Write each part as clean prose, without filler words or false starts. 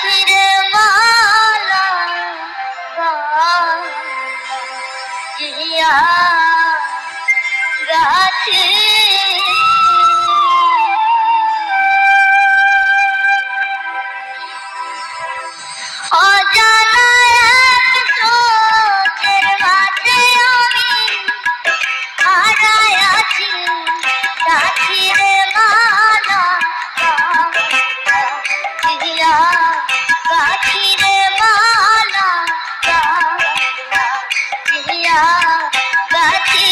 গাছিরে মালা দিয়া গাছি অজানা এক চোখের মাঝে আমি হারায় আছি গাছিরে মালা দিয়া গাছিরে মালা দিয়া গাছি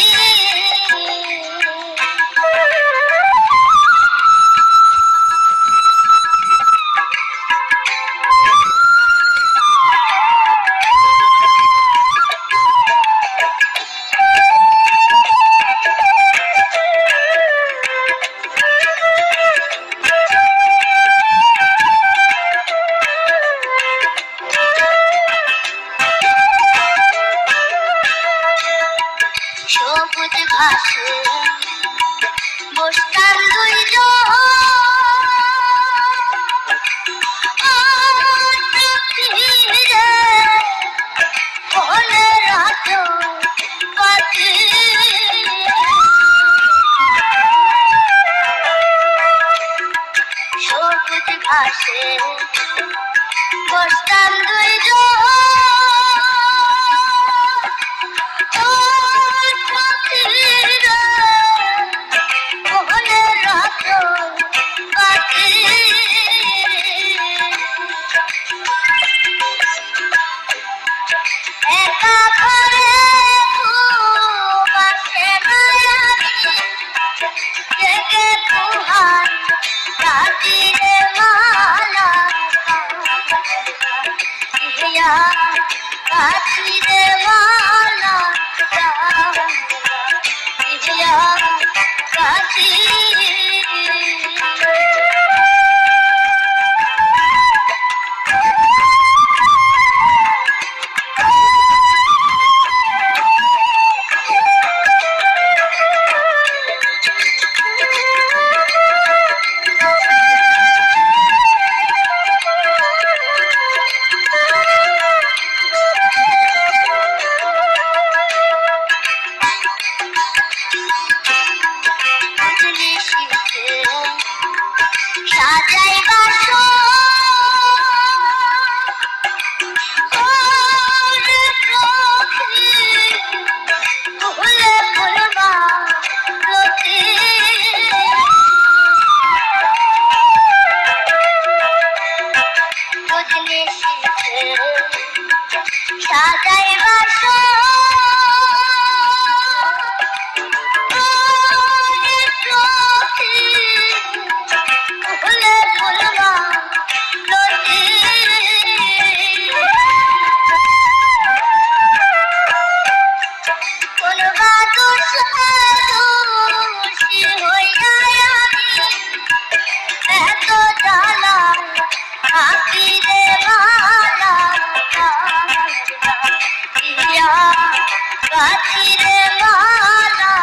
সবুজ ঘাসে বসতাম দুইজন সবুজ ঘাসে বসতাম দুইজন একা ঘরে ঘুমাসে মায়াবী জেগে তুহার গাছিরে মালা দিয়া গাছিরে মালা দিয়া গাছি সাজাই বাসো ফুলে ফুলবা রতি বুঝলে শিখে সাজাই বাসো গাছিরে মালা